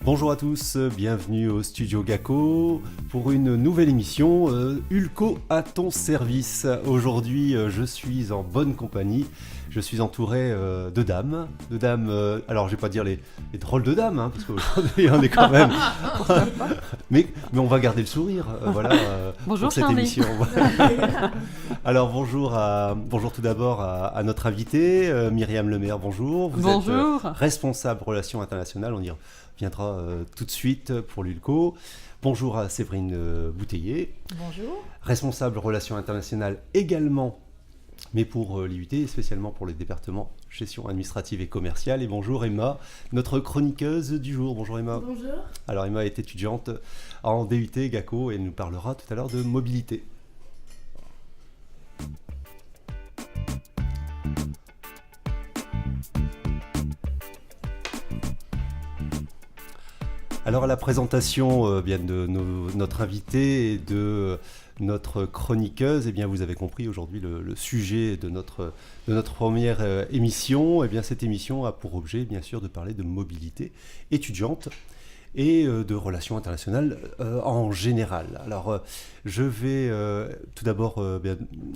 Bonjour à tous, bienvenue au Studio GACO pour une nouvelle émission Ulco à ton service. Aujourd'hui, je suis en bonne compagnie. Je suis entouré de dames. Alors je vais pas dire les drôles de dames, parce qu'aujourd'hui on est quand même... mais on va garder le sourire, bonjour pour cette Charlie. émission. Alors bonjour tout d'abord à notre invitée, Myriam Lemaire, bonjour. Vous Bonjour. êtes responsable relations internationales, on y reviendra tout de suite pour l'ULCO. Bonjour à Séverine Bouteiller. Bonjour. Responsable relations internationales également, mais pour l'IUT, spécialement pour le département gestion administrative et commerciale. Et bonjour Emma, notre chroniqueuse du jour. Bonjour Emma. Bonjour. Alors Emma est étudiante en DUT GACO et elle nous parlera tout à l'heure de mobilité. Alors à la présentation de notre invité et de notre chroniqueuse, vous avez compris aujourd'hui le sujet de notre première émission. Cette émission a pour objet bien sûr de parler de mobilité étudiante et de relations internationales en général. Alors je vais tout d'abord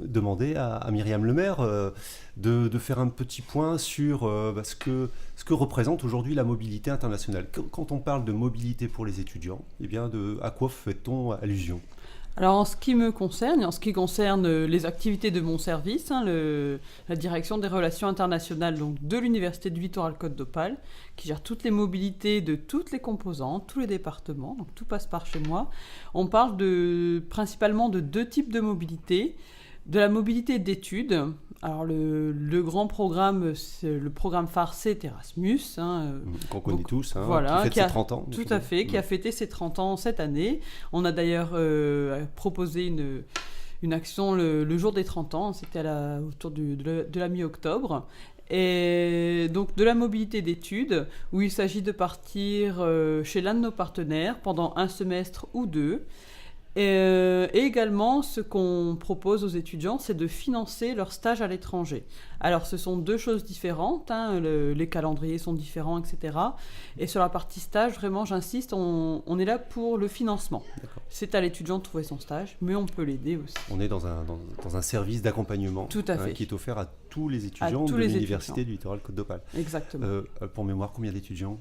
demander à Myriam Lemaire de faire un petit point sur ce que représente aujourd'hui la mobilité internationale. Quand on parle de mobilité pour les étudiants, à quoi fait-on allusion ? Alors en ce qui me concerne, en ce qui concerne les activités de mon service, la direction des relations internationales donc, de l'Université du Littoral-Côte d'Opale, qui gère toutes les mobilités de toutes les composantes, tous les départements, donc tout passe par chez moi. On parle principalement de deux types de mobilité. De la mobilité d'études. Alors le grand programme, le programme phare, c'est Erasmus. Qu'on connaît tous, voilà, qui fête ses 30 ans. Tout à fait, qui a fêté ses 30 ans cette année. On a d'ailleurs proposé une action le jour des 30 ans, c'était autour de la mi-octobre. Et donc de la mobilité d'études, où il s'agit de partir chez l'un de nos partenaires pendant un semestre ou deux. Et également, ce qu'on propose aux étudiants, c'est de financer leur stage à l'étranger. Alors, ce sont deux choses différentes, les calendriers sont différents, etc. Et sur la partie stage, vraiment, j'insiste, on est là pour le financement. D'accord. C'est à l'étudiant de trouver son stage, mais on peut l'aider aussi. On est dans un service d'accompagnement Tout à fait. Qui est offert à tous les étudiants de l'Université du Littoral-Côte d'Opale. Exactement. Pour mémoire, combien d'étudiants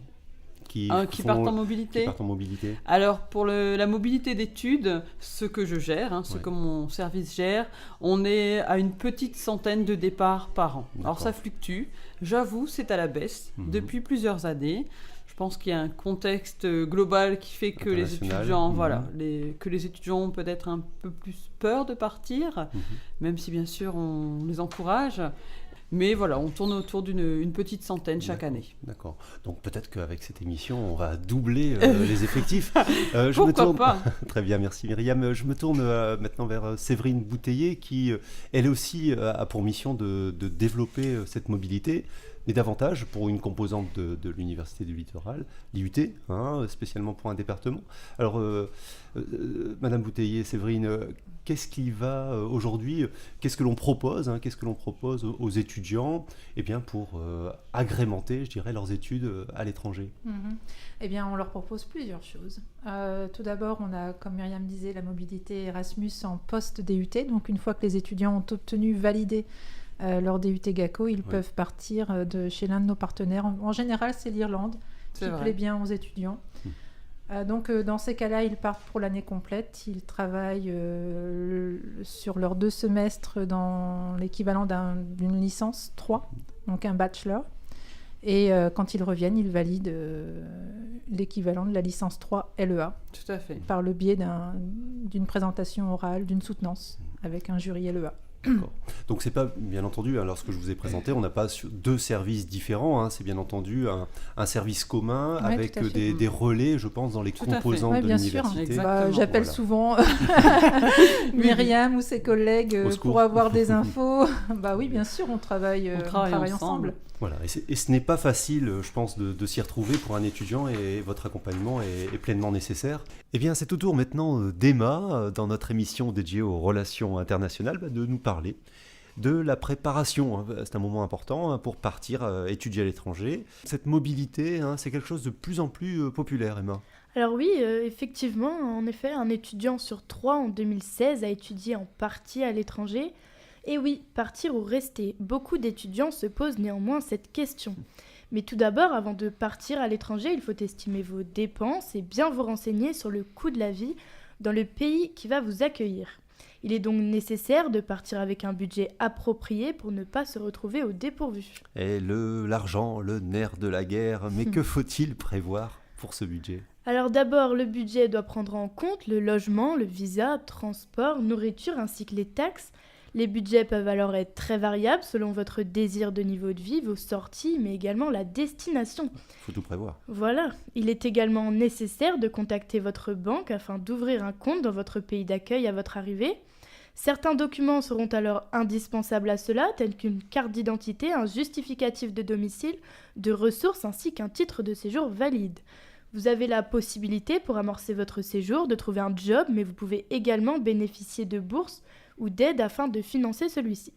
qui partent en mobilité. Alors, pour la mobilité d'études, ce que je gère, ce que mon service gère, on est à une petite centaine de départs par an. D'accord. Alors, ça fluctue. J'avoue, c'est à la baisse depuis plusieurs années. Je pense qu'il y a un contexte global qui fait que les étudiants, que les étudiants ont peut-être un peu plus peur de partir, même si bien sûr on les encourage. Mais voilà, on tourne autour d'une petite centaine chaque année. D'accord. Donc peut-être qu'avec cette émission, on va doubler les effectifs. Pourquoi pas ? Très bien, merci Myriam. Je me tourne maintenant vers Séverine Bouteiller qui, elle aussi, a pour mission de développer cette mobilité, mais davantage pour une composante de l'Université du Littoral, l'IUT, spécialement pour un département. Alors, Madame Bouteiller, Séverine, qu'est-ce qui va aujourd'hui, qu'est-ce que l'on propose aux étudiants pour agrémenter, je dirais, leurs études à l'étranger ? On leur propose plusieurs choses. Tout d'abord, on a, comme Myriam disait, la mobilité Erasmus en post-DUT. Donc, une fois que les étudiants ont validé leur DUT GACO, ils peuvent partir de chez l'un de nos partenaires. En général, c'est l'Irlande qui plaît bien aux étudiants. Donc, dans ces cas-là, ils partent pour l'année complète. Ils travaillent sur leurs 2 semestres dans l'équivalent d'une licence 3, donc un bachelor. Et quand ils reviennent, ils valident l'équivalent de la licence 3 LEA. Tout à fait. Par le biais d'une présentation orale, d'une soutenance avec un jury LEA. D'accord. Donc c'est pas, bien entendu, lorsque je vous ai présenté, on n'a pas deux services différents, c'est bien entendu un service commun avec des relais, je pense, dans les composantes de l'université. J'appelle souvent Myriam ou ses collègues pour avoir des infos. Oui, bien sûr, on travaille ensemble. Voilà, et ce n'est pas facile, je pense, de s'y retrouver pour un étudiant, et votre accompagnement est pleinement nécessaire. C'est au tour maintenant d'Emma, dans notre émission dédiée aux relations internationales, de nous parler de la préparation. C'est un moment important pour partir étudier à l'étranger. Cette mobilité, c'est quelque chose de plus en plus populaire, Emma. Alors oui, effectivement, en effet, un étudiant sur 3 en 2016 a étudié en partie à l'étranger. Et oui, partir ou rester, beaucoup d'étudiants se posent néanmoins cette question. Mais tout d'abord, avant de partir à l'étranger, il faut estimer vos dépenses et bien vous renseigner sur le coût de la vie dans le pays qui va vous accueillir. Il est donc nécessaire de partir avec un budget approprié pour ne pas se retrouver au dépourvu. Et l'argent, le nerf de la guerre, mais que faut-il prévoir pour ce budget ? Alors d'abord, le budget doit prendre en compte le logement, le visa, transport, nourriture ainsi que les taxes. Les budgets peuvent alors être très variables selon votre désir de niveau de vie, vos sorties, mais également la destination. Il faut tout prévoir. Voilà. Il est également nécessaire de contacter votre banque afin d'ouvrir un compte dans votre pays d'accueil à votre arrivée. Certains documents seront alors indispensables à cela, tels qu'une carte d'identité, un justificatif de domicile, de ressources ainsi qu'un titre de séjour valide. Vous avez la possibilité pour amorcer votre séjour de trouver un job, mais vous pouvez également bénéficier de bourses ou d'aides afin de financer celui-ci.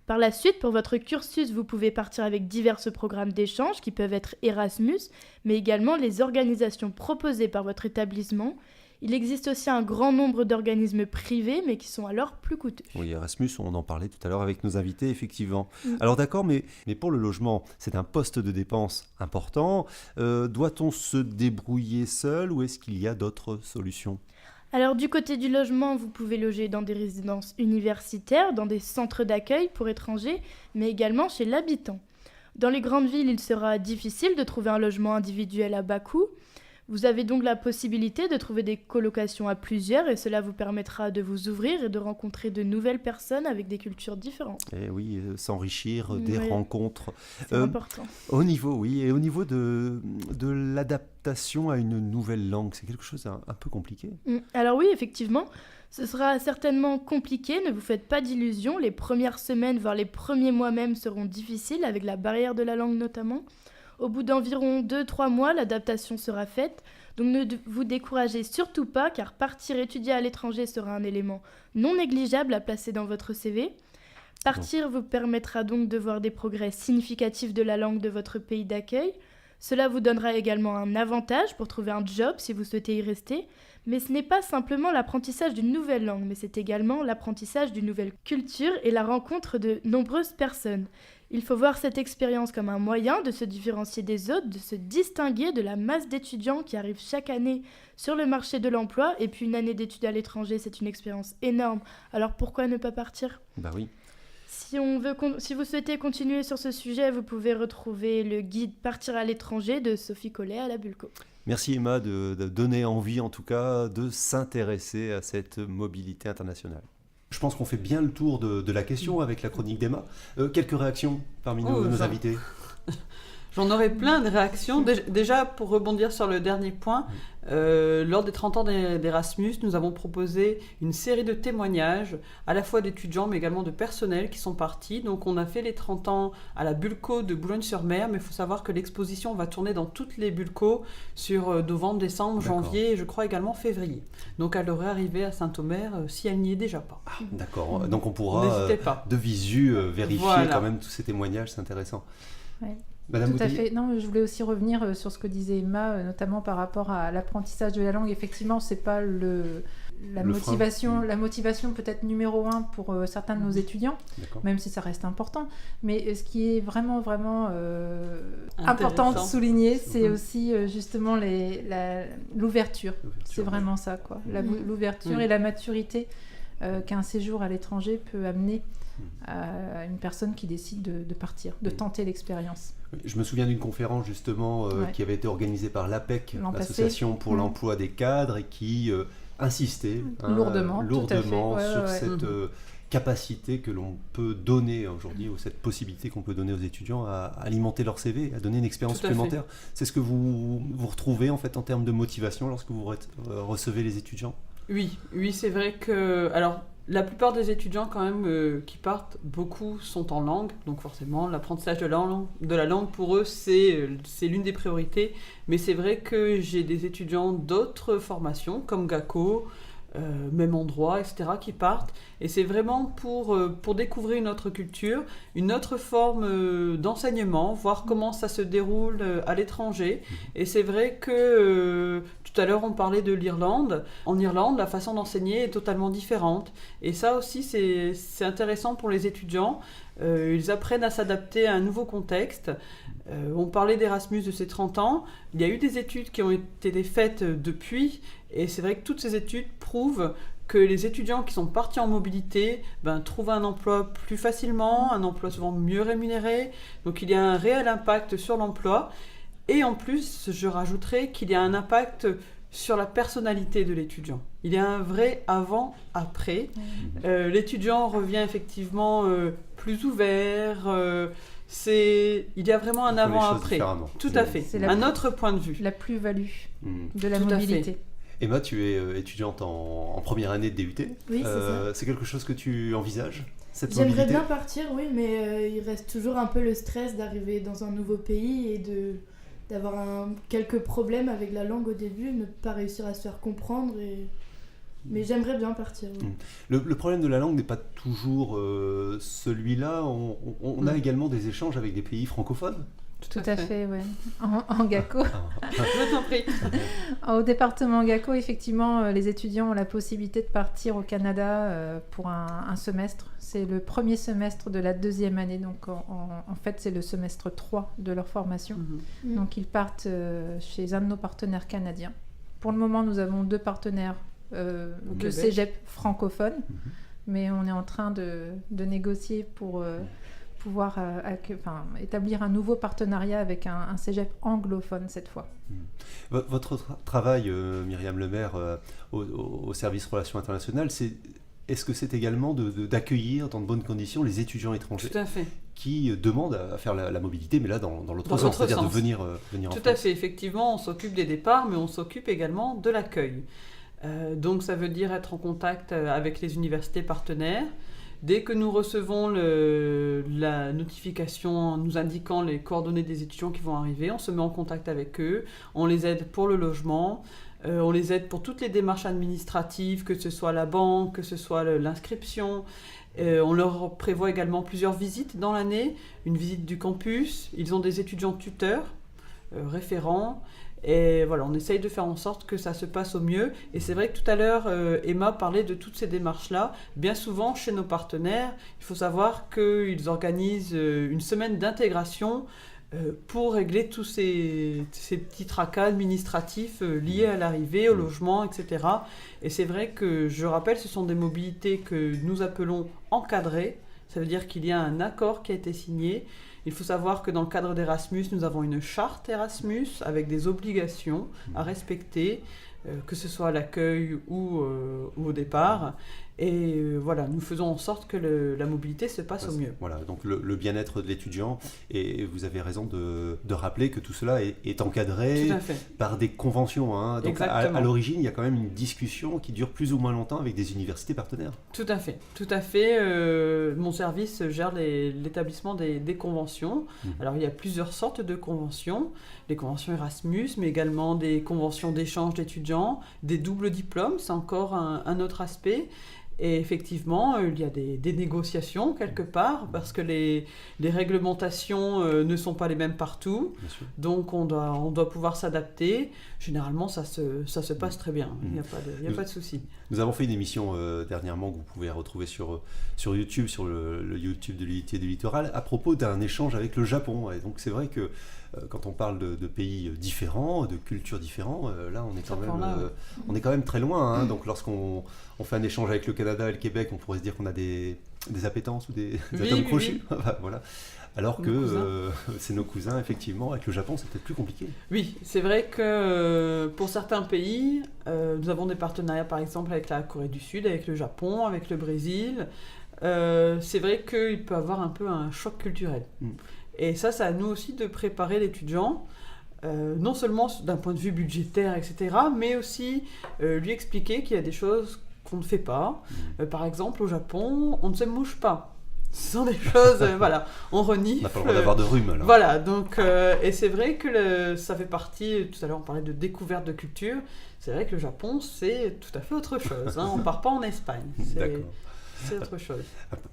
Par la suite, pour votre cursus, vous pouvez partir avec divers programmes d'échange qui peuvent être Erasmus, mais également les organisations proposées par votre établissement. Il existe aussi un grand nombre d'organismes privés, mais qui sont alors plus coûteux. Oui, Erasmus, on en parlait tout à l'heure avec nos invités, effectivement. Alors d'accord, mais pour le logement, c'est un poste de dépense important. Doit-on se débrouiller seul ou est-ce qu'il y a d'autres solutions ? Alors du côté du logement, vous pouvez loger dans des résidences universitaires, dans des centres d'accueil pour étrangers, mais également chez l'habitant. Dans les grandes villes, il sera difficile de trouver un logement individuel à bas coût. Vous avez donc la possibilité de trouver des colocations à plusieurs et cela vous permettra de vous ouvrir et de rencontrer de nouvelles personnes avec des cultures différentes. Et oui, s'enrichir des rencontres. C'est important. Au niveau de l'adaptation à une nouvelle langue, c'est quelque chose un peu compliqué. Alors oui, effectivement, ce sera certainement compliqué, ne vous faites pas d'illusions. Les premières semaines, voire les premiers mois même seront difficiles avec la barrière de la langue notamment. Au bout d'environ 2-3 mois, l'adaptation sera faite, donc ne vous découragez surtout pas car partir étudier à l'étranger sera un élément non négligeable à placer dans votre CV. Partir vous permettra donc de voir des progrès significatifs de la langue de votre pays d'accueil. Cela vous donnera également un avantage pour trouver un job si vous souhaitez y rester, mais ce n'est pas simplement l'apprentissage d'une nouvelle langue, mais c'est également l'apprentissage d'une nouvelle culture et la rencontre de nombreuses personnes. Il faut voir cette expérience comme un moyen de se différencier des autres, de se distinguer de la masse d'étudiants qui arrivent chaque année sur le marché de l'emploi. Et puis une année d'études à l'étranger, c'est une expérience énorme. Alors pourquoi ne pas partir ? Bah oui. Si vous souhaitez continuer sur ce sujet, vous pouvez retrouver le guide Partir à l'étranger de Sophie Collet à la Bulco. Merci Emma de donner envie en tout cas de s'intéresser à cette mobilité internationale. Je pense qu'on fait bien le tour de la question avec la chronique d'Emma. Quelques réactions parmi nos invités ? J'en aurais plein de réactions. Déjà, pour rebondir sur le dernier point, lors des 30 ans d'Erasmus, nous avons proposé une série de témoignages, à la fois d'étudiants, mais également de personnels qui sont partis. Donc, on a fait les 30 ans à la Bulco de Boulogne-sur-Mer, mais il faut savoir que l'exposition va tourner dans toutes les Bulcos sur novembre, décembre, janvier et je crois également février. Donc, elle devrait arriver à Saint-Omer si elle n'y est déjà pas. Ah, d'accord. Donc, on pourra de visu vérifier quand même tous ces témoignages, c'est intéressant. Ouais. Madame Tout à fait. Non, je voulais aussi revenir sur ce que disait Emma, notamment par rapport à l'apprentissage de la langue. Effectivement, c'est pas la motivation peut-être numéro 1 pour certains de nos étudiants, même si ça reste important. Mais ce qui est vraiment important de souligner, c'est aussi justement l'ouverture. C'est vraiment ça, quoi. L'ouverture et la maturité qu'un séjour à l'étranger peut amener à une personne qui décide de partir, de tenter l'expérience. Je me souviens d'une conférence justement qui avait été organisée par l'APEC, l'Association pour l'emploi des cadres, et qui insistait lourdement sur cette capacité que l'on peut donner aujourd'hui, ou cette possibilité qu'on peut donner aux étudiants à alimenter leur CV, à donner une expérience supplémentaire. C'est ce que vous retrouvez en fait en termes de motivation lorsque vous recevez les étudiants ? Oui, c'est vrai que... Alors, la plupart des étudiants quand même qui partent, beaucoup sont en langue, donc forcément l'apprentissage de la langue pour eux c'est l'une des priorités, mais c'est vrai que j'ai des étudiants d'autres formations comme GACO, même endroit, etc., qui partent. Et c'est vraiment pour découvrir une autre culture, une autre forme d'enseignement, voir comment ça se déroule à l'étranger. Et c'est vrai que tout à l'heure, on parlait de l'Irlande. En Irlande, la façon d'enseigner est totalement différente. Et ça aussi, c'est intéressant pour les étudiants. Ils apprennent à s'adapter à un nouveau contexte. On parlait d'Erasmus de ses 30 ans. Il y a eu des études qui ont été faites depuis. Et c'est vrai que toutes ces études prouvent que les étudiants qui sont partis en mobilité trouvent un emploi plus facilement, un emploi souvent mieux rémunéré. Donc il y a un réel impact sur l'emploi. Et en plus, je rajouterais qu'il y a un impact sur la personnalité de l'étudiant. Il y a un vrai avant-après. L'étudiant revient effectivement plus ouvert. Il y a vraiment un avant-après. Tout à fait. C'est un autre point de vue. La plus-value de la Tout à mobilité. fait. Emma, tu es étudiante en première année de DUT. Oui, c'est ça. C'est quelque chose que tu envisages, cette mobilité? J'aimerais bien partir, oui, mais il reste toujours un peu le stress d'arriver dans un nouveau pays et d'avoir quelques problèmes avec la langue au début, ne pas réussir à se faire comprendre. Mais j'aimerais bien partir. Oui. Le problème de la langue n'est pas toujours celui-là. On a également des échanges avec des pays francophones. Tout à fait, oui. En GACO. Je t'en prie. Au département GACO, effectivement, les étudiants ont la possibilité de partir au Canada pour un semestre. C'est le premier semestre de la deuxième année, donc en fait c'est le semestre 3 de leur formation. Donc ils partent chez un de nos partenaires canadiens. Pour le moment, nous avons 2 partenaires de cégep francophones, mais on est en train de négocier pour pouvoir établir un nouveau partenariat avec un cégep anglophone cette fois. Votre travail, Myriam Lemaire, au service Relations internationales, est-ce que c'est également d'accueillir dans de bonnes conditions les étudiants étrangers qui demandent à faire la mobilité, mais là dans l'autre sens, c'est-à-dire de venir en France? Tout à fait, effectivement, on s'occupe des départs, mais on s'occupe également de l'accueil. Donc ça veut dire être en contact avec les universités partenaires. Dès que nous recevons la notification nous indiquant les coordonnées des étudiants qui vont arriver, on se met en contact avec eux, on les aide pour le logement, on les aide pour toutes les démarches administratives, que ce soit la banque, que ce soit l'inscription. On leur prévoit également plusieurs visites dans l'année, une visite du campus, ils ont des étudiants tuteurs, référents. Et voilà, on essaye de faire en sorte que ça se passe au mieux. Et c'est vrai que tout à l'heure, Emma parlait de toutes ces démarches-là. Bien souvent, chez nos partenaires, il faut savoir qu'ils organisent une semaine d'intégration pour régler tous ces petits tracas administratifs liés à l'arrivée, au logement, etc. Et c'est vrai que, je rappelle, ce sont des mobilités que nous appelons encadrées. Ça veut dire qu'il y a un accord qui a été signé. Il faut savoir que dans le cadre d'Erasmus, nous avons une charte Erasmus avec des obligations à respecter, que ce soit à l'accueil ou au départ. Et voilà, nous faisons en sorte que la mobilité se passe au mieux. Voilà, donc le bien-être de l'étudiant, et vous avez raison de rappeler que tout cela est encadré par des conventions. Hein. Donc à l'origine, il y a quand même une discussion qui dure plus ou moins longtemps avec des universités partenaires. Tout à fait, tout à fait. Mon service gère l'établissement des conventions. Alors il y a plusieurs sortes de conventions. Les conventions Erasmus, mais également des conventions d'échange d'étudiants, des doubles diplômes, c'est encore un autre aspect. Et effectivement, il y a des négociations quelque part, parce que les réglementations ne sont pas les mêmes partout. Donc on doit pouvoir s'adapter. Généralement, ça se passe très bien. Il n'y a pas de souci. Nous avons fait une émission dernièrement que vous pouvez retrouver sur YouTube, sur le YouTube de l'unité du littoral, à propos d'un échange avec le Japon. Et donc c'est vrai que quand on parle de pays différents, de cultures différentes, là on est quand même très loin. Hein. Donc lorsqu'on fait un échange avec le Canada et le Québec, on pourrait se dire qu'on a des appétences ou des atomes crochus. Voilà. Alors que c'est nos cousins, effectivement, avec le Japon, c'est peut-être plus compliqué. Oui, c'est vrai que pour certains pays, nous avons des partenariats, par exemple, avec la Corée du Sud, avec le Japon, avec le Brésil. C'est vrai qu'il peut y avoir un peu un choc culturel. Et ça, c'est à nous aussi de préparer l'étudiant, non seulement d'un point de vue budgétaire, etc., mais aussi lui expliquer qu'il y a des choses qu'on ne fait pas. Par exemple, au Japon, on ne se mouche pas. Ce sont des choses, voilà, on renifle. On n'a pas le droit d'avoir de rhume, alors. Voilà, donc, et c'est vrai que ça fait partie, tout à l'heure on parlait de découverte de culture, c'est vrai que le Japon, c'est tout à fait autre chose. On ne part pas en Espagne, c'est autre chose.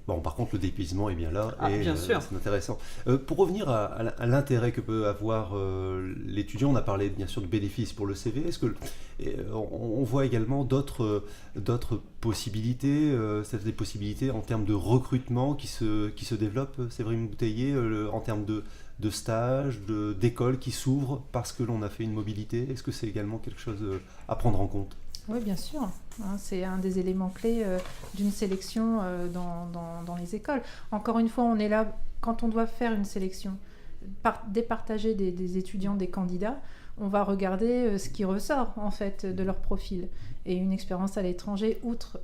Bon, par contre, le dépaysement est bien là, et bien sûr. c'est intéressant. Pour revenir à l'intérêt que peut avoir l'étudiant, on a parlé bien sûr de bénéfices pour le CV. Est-ce que on voit également d'autres possibilités, des possibilités en termes de recrutement qui se développent, Séverine Bouteiller, en termes de stages, d'écoles qui s'ouvrent parce que l'on a fait une mobilité? Est-ce que c'est également quelque chose à prendre en compte? Oui, bien sûr. C'est un des éléments clés d'une sélection dans les écoles. Encore une fois, on est là quand on doit faire une sélection, départager des étudiants, des candidats. On va regarder ce qui ressort en fait de leur profil. Et une expérience à l'étranger, outre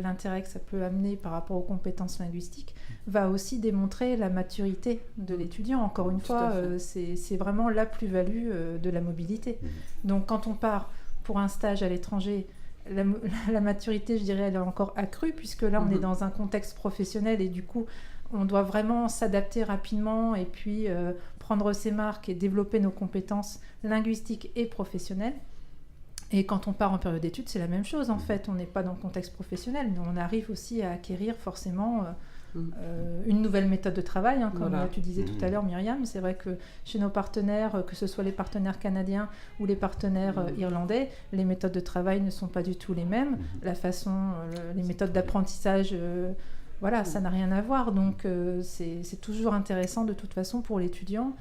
l'intérêt que ça peut amener par rapport aux compétences linguistiques, va aussi démontrer la maturité de l'étudiant. Encore une fois, c'est vraiment la plus-value de la mobilité. Donc quand on part pour un stage à l'étranger, la maturité, je dirais, elle est encore accrue, puisque là, on est dans un contexte professionnel et du coup, on doit vraiment s'adapter rapidement et puis prendre ses marques et développer nos compétences linguistiques et professionnelles. Et quand on part en période d'études, c'est la même chose, en fait. On n'est pas dans le contexte professionnel, mais on arrive aussi à acquérir forcément une nouvelle méthode de travail, comme tu disais tout à l'heure, Myriam. C'est vrai que chez nos partenaires, que ce soit les partenaires canadiens ou les partenaires irlandais, les méthodes de travail ne sont pas du tout les mêmes. La façon, les méthodes d'apprentissage, ça n'a rien à voir. Donc c'est toujours intéressant de toute façon pour l'étudiant.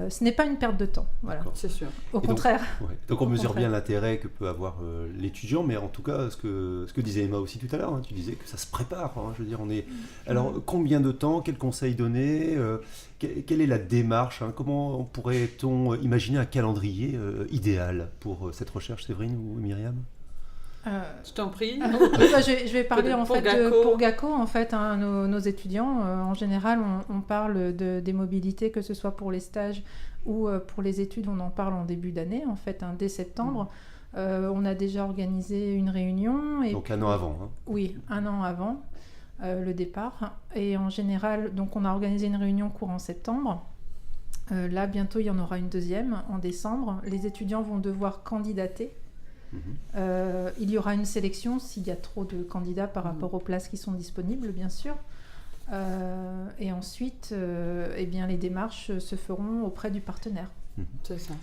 Ce n'est pas une perte de temps, voilà. C'est sûr. Au contraire. Donc on mesure bien l'intérêt que peut avoir l'étudiant, mais en tout cas, ce que disait Emma aussi tout à l'heure, tu disais que ça se prépare. Je veux dire, alors, combien de temps, quels conseils donner, quelle est la démarche, comment pourrait-on imaginer un calendrier idéal pour cette recherche, Séverine ou Myriam? Je t'en prie. Je vais parler en fait pour GACO, en fait, nos étudiants. En général, on parle des mobilités, que ce soit pour les stages ou pour les études, on en parle en début d'année, en fait, dès septembre. On a déjà organisé une réunion. Donc un an avant. Oui, un an avant le départ. Et en général, donc on a organisé une réunion courant septembre. Là, bientôt, il y en aura une deuxième en décembre. Les étudiants vont devoir candidater. Il y aura une sélection s'il y a trop de candidats par rapport aux places qui sont disponibles, bien sûr. Et ensuite, les démarches se feront auprès du partenaire. C'est ça.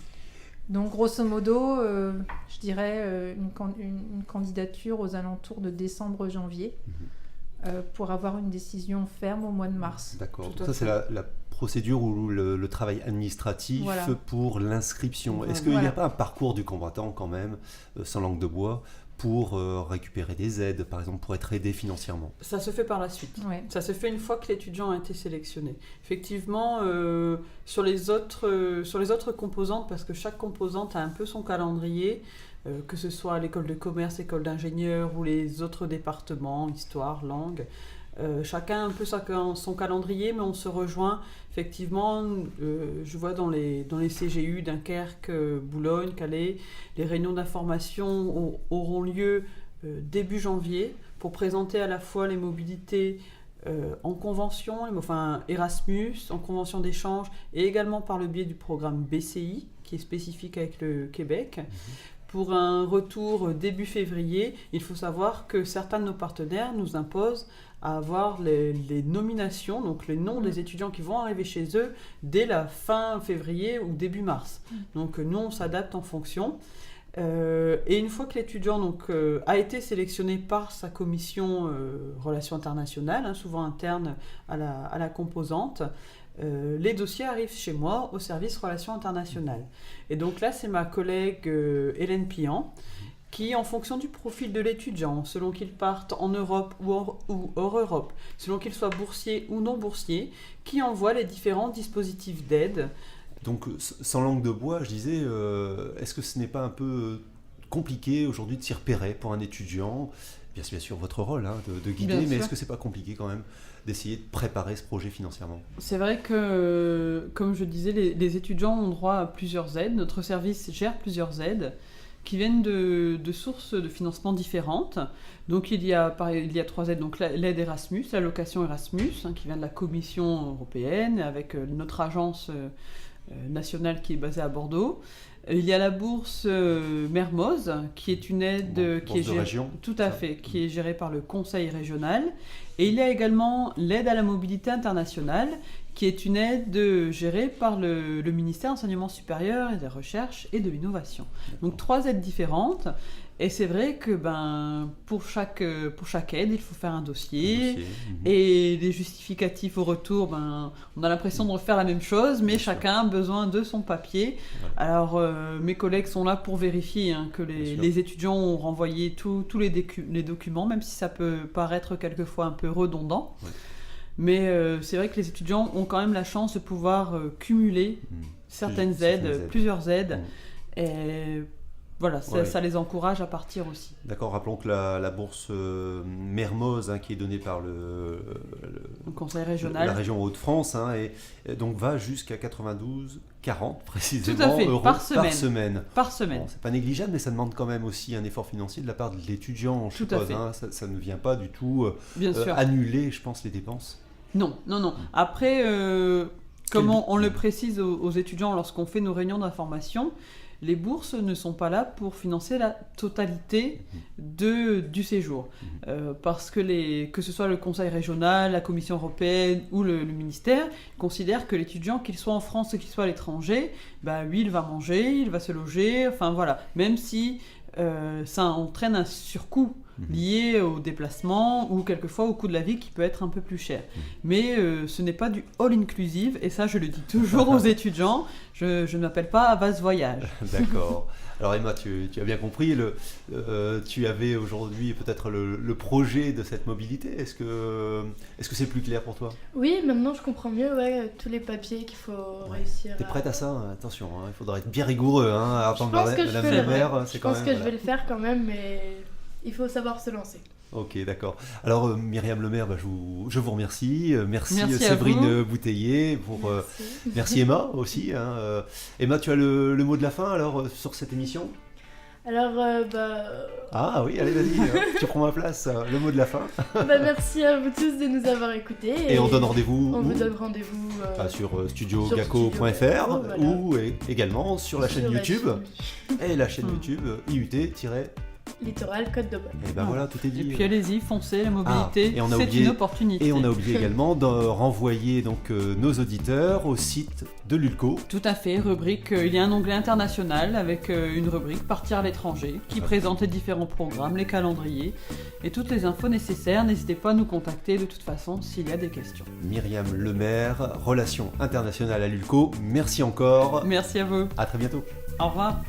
Donc, grosso modo, je dirais une candidature aux alentours de décembre-janvier pour avoir une décision ferme au mois de mars. D'accord. Donc ça, c'est la procédure ou le travail administratif pour l'inscription. Est-ce qu'il n'y a pas un parcours du combattant quand même, sans langue de bois, pour récupérer des aides, par exemple, pour être aidé financièrement? Ça se fait par la suite. Ça se fait une fois que l'étudiant a été sélectionné. Effectivement, sur les autres composantes, parce que chaque composante a un peu son calendrier, que ce soit l'école de commerce, l'école d'ingénieurs ou les autres départements, histoire, langue, chacun a un peu son calendrier, mais on se rejoint. Effectivement, je vois dans les CGU, Dunkerque, Boulogne, Calais, les réunions d'information auront lieu début janvier pour présenter à la fois les mobilités en convention, Erasmus, en convention d'échange, et également par le biais du programme BCI, qui est spécifique avec le Québec. Pour un retour début février, il faut savoir que certains de nos partenaires nous imposent à avoir les nominations, donc les noms des étudiants qui vont arriver chez eux dès la fin février ou début mars. Donc nous, on s'adapte en fonction. Et une fois que l'étudiant a été sélectionné par sa commission relations internationales, souvent interne à la composante, les dossiers arrivent chez moi au service relations internationales. Et donc là, c'est ma collègue Hélène Pillan qui, en fonction du profil de l'étudiant, selon qu'il parte en Europe ou hors Europe, selon qu'il soit boursier ou non boursier, qui envoie les différents dispositifs d'aide. Donc, sans langue de bois, je disais, est-ce que ce n'est pas un peu compliqué aujourd'hui de s'y repérer pour un étudiant? Bien sûr, votre rôle de guider, mais est-ce que c'est pas compliqué quand même d'essayer de préparer ce projet financièrement? C'est vrai que, comme je disais, les étudiants ont droit à plusieurs aides. Notre service gère plusieurs aides qui viennent de sources de financement différentes. Donc il y a 3 aides, donc l'aide Erasmus, l'allocation Erasmus, qui vient de la Commission européenne, avec notre agence nationale qui est basée à Bordeaux. Il y a la bourse Mermoz, qui est une aide qui est de région, tout à fait, qui est gérée par le Conseil régional. Et il y a également l'aide à la mobilité internationale, qui est une aide gérée par le ministère de l'Enseignement supérieur et des Recherches et de l'Innovation. Donc 3 aides différentes. Et c'est vrai que pour chaque aide, il faut faire un dossier. Et les justificatifs au retour, on a l'impression de refaire la même chose, mais chacun a besoin de son papier. Voilà. Alors, mes collègues sont là pour vérifier que les étudiants ont renvoyé tous les documents, même si ça peut paraître quelquefois un peu redondant. Ouais. Mais c'est vrai que les étudiants ont quand même la chance de pouvoir cumuler certaines aides, plusieurs aides. Et voilà, ça les encourage à partir aussi. D'accord, rappelons que la bourse Mermoz, qui est donnée par le Conseil régional, la région Hauts-de-France, et donc va jusqu'à 92,40 précisément tout à fait, euros par semaine. Bon, c'est pas négligeable, mais ça demande quand même aussi un effort financier de la part de l'étudiant, je suppose. Ça ne vient pas du tout annuler, je pense, les dépenses. Non. Après, comme on le précise aux étudiants lorsqu'on fait nos réunions d'information, les bourses ne sont pas là pour financer la totalité du séjour. Parce que ce soit le Conseil régional, la Commission européenne ou le ministère, considèrent que l'étudiant, qu'il soit en France ou qu'il soit à l'étranger, lui, il va manger, il va se loger, enfin voilà. Même si ça entraîne un surcoût lié au déplacement ou quelquefois au coût de la vie qui peut être un peu plus cher. Mais ce n'est pas du all-inclusive, et ça je le dis toujours aux étudiants, je ne m'appelle pas Avas Voyage. D'accord. Alors Emma, tu as bien compris, tu avais aujourd'hui peut-être le projet de cette mobilité. Est-ce que c'est plus clair pour toi ? Oui, maintenant je comprends mieux tous les papiers qu'il faut réussir. T'es prête à ça ? Attention, il faudra être bien rigoureux à attendre Madame la maire. Je pense que je vais le faire quand même, mais il faut savoir se lancer. Ok, d'accord. Alors Myriam Lemaire, je vous remercie. Merci Séverine Bouteiller. Merci Emma aussi. Emma, tu as le mot de la fin alors sur cette émission ? Alors, Ah oui, allez, vas-y, tu prends ma place, le mot de la fin. Merci à vous tous de nous avoir écoutés. Et on donne rendez-vous vous donne rendez-vous sur studiogaco.fr ou également sur la chaîne YouTube. Et la chaîne YouTube IUT-Littoral Côte d'Opale. Et voilà, tout est dit. Et puis allez-y, foncez, la mobilité, c'est une opportunité. Et on a oublié également de renvoyer nos auditeurs au site de l'ULCO. Tout à fait, rubrique, il y a un onglet international avec une rubrique Partir à l'étranger qui présente les différents programmes, les calendriers et toutes les infos nécessaires. N'hésitez pas à nous contacter de toute façon s'il y a des questions. Myriam Lemaire, Relations internationales à l'ULCO, merci encore. Merci à vous. À très bientôt. Au revoir.